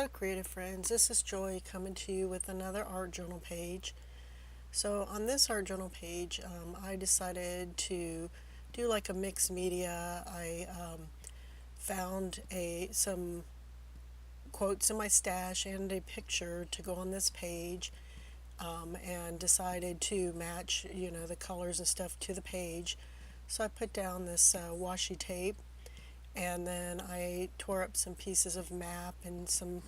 Hello creative friends, this is Joy coming to you with another art journal page. So on this art journal page I decided to do like a mixed media. I found some quotes in my stash and a picture to go on this page, and decided to match the colors and stuff to the page. So I put down this washi tape, and then I tore up some pieces of map and some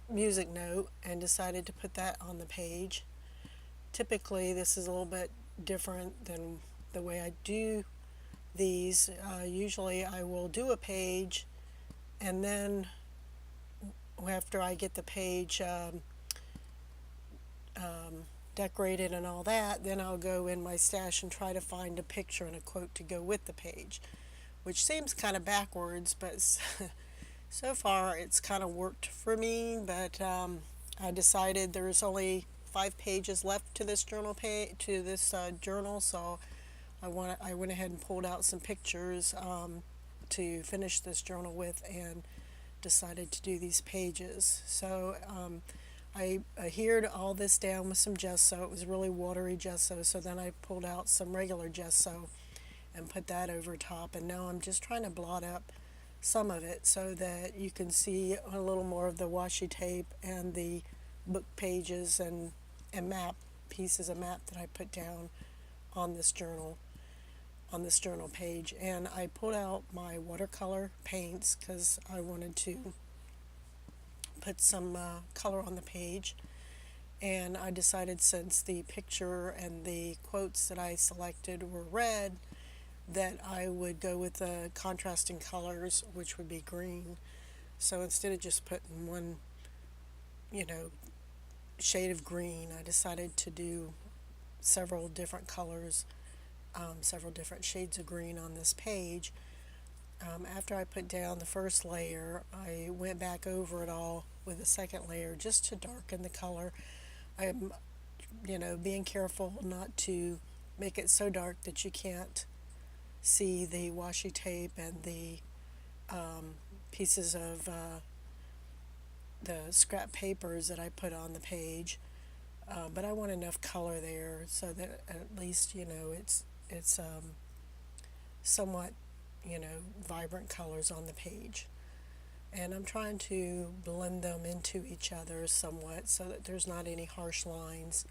music note and decided to put that on the page. Typically this is a little bit different than the way I do these. Usually I will do a page, and then after I get the page decorated and all that, then I'll go in my stash and try to find a picture and a quote to go with the page, which seems kind of backwards, but so far it's kind of worked for me. But I decided there's only 5 pages left to this journal journal, so I went ahead and pulled out some pictures to finish this journal with, and decided to do these pages. So I adhered all this down with some gesso. It was really watery gesso, so then I pulled out some regular gesso and put that over top, and now I'm just trying to blot up some of it so that you can see a little more of the washi tape and the book pages and map pieces of map that I put down on this journal page. And I pulled out my watercolor paints because I wanted to put some color on the page. And I decided, since the picture and the quotes that I selected were red, that I would go with the contrasting colors, which would be green. So instead of just putting one, shade of green, I decided to do several different colors, several different shades of green on this page. After I put down the first layer, I went back over it all with the second layer just to darken the color. I'm, being careful not to make it so dark that you can't see the washi tape and the pieces of the scrap papers that I put on the page. But I want enough color there so that at least it's somewhat vibrant colors on the page. And I'm trying to blend them into each other somewhat so that there's not any harsh lines.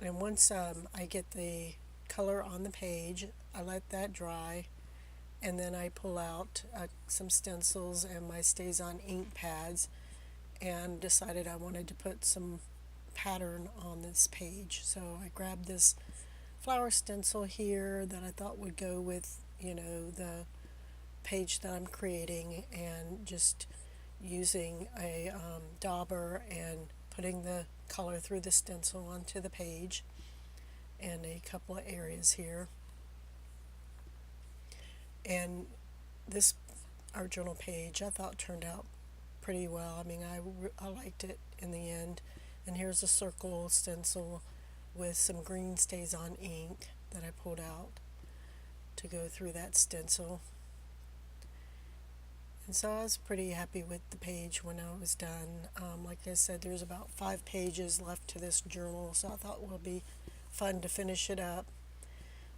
And once I get the color on the page, I let that dry, and then I pull out some stencils and my Staz ink pads, and decided I wanted to put some pattern on this page. So I grabbed this flower stencil here that I thought would go with the page that I'm creating, and just using a dauber and putting the color through the stencil onto the page in a couple of areas here. And this art journal page I thought turned out pretty well. I mean, I liked it in the end. And here's a circle stencil with some green Staz ink that I pulled out to go through that stencil. And so I was pretty happy with the page when I was done. Like I said, there's about 5 pages left to this journal, so I thought it would be fun to finish it up.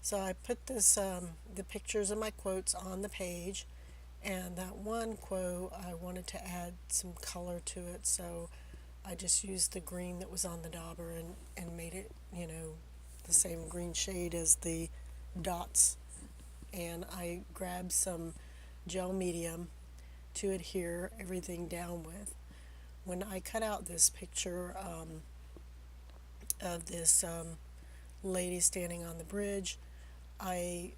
So I put the pictures and my quotes on the page, and that one quote I wanted to add some color to it, so I just used the green that was on the dauber and made it, the same green shade as the dots. And I grabbed some gel medium to adhere everything down with. When I cut out this picture of this lady standing on the bridge, I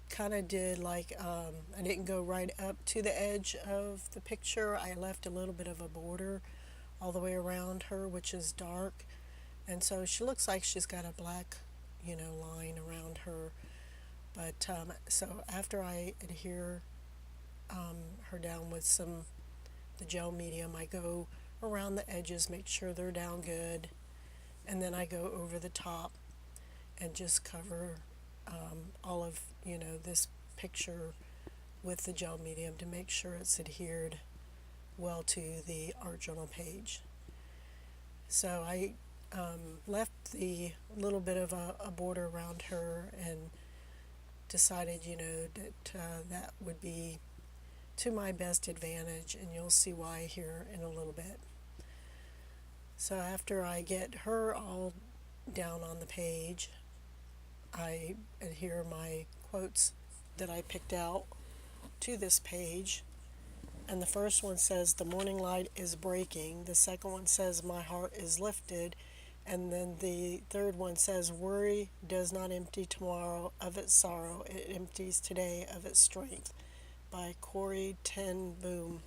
kind of did like, I didn't go right up to the edge of the picture. I left a little bit of a border all the way around her, which is dark, and so she looks like she's got a black line around her. But so after I adhere her down with the gel medium, I go around the edges, make sure they're down good, and then I go over the top and just cover all of this picture with the gel medium to make sure it's adhered well to the art journal page. So I left the little bit of a border around her and decided, that that would be to my best advantage, and you'll see why here in a little bit. So after I get her all down on the page, I adhere my quotes that I picked out to this page. And the first one says, "The morning light is breaking." The second one says, "My heart is lifted." And then the third one says, "Worry does not empty tomorrow of its sorrow. It empties today of its strength," by Corey Ten Boom.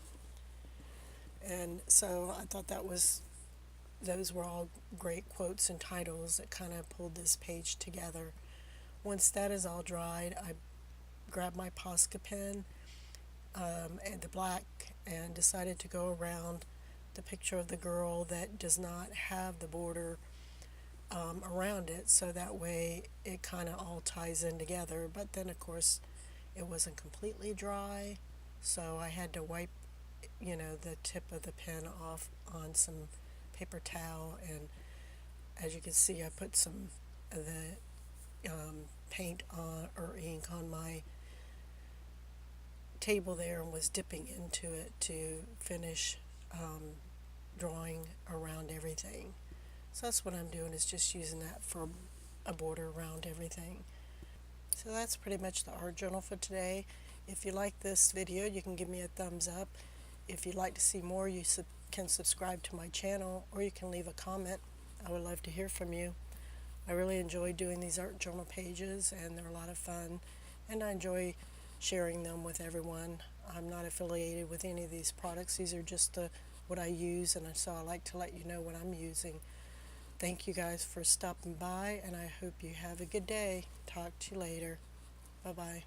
And so I thought those were all great quotes and titles that kind of pulled this page together. Once that is all dried, I grabbed my Posca pen and the black and decided to go around the picture of the girl that does not have the border around it, so that way it kind of all ties in together. But then, of course, it wasn't completely dry, so I had to wipe, the tip of the pen off on some paper towel, and as you can see, I put some of the paint on, or ink on, my table there and was dipping into it to finish drawing around everything. So that's what I'm doing, is just using that for a border around everything. So that's pretty much the art journal for today. If you like this video, you can give me a thumbs up. If you'd like to see more, you can subscribe to my channel, or you can leave a comment. I would love to hear from you. I really enjoy doing these art journal pages, and they're a lot of fun, and I enjoy sharing them with everyone. I'm not affiliated with any of these products. These are just what I use, and so I like to let you know what I'm using. Thank you guys for stopping by, and I hope you have a good day. Talk to you later. Bye-bye.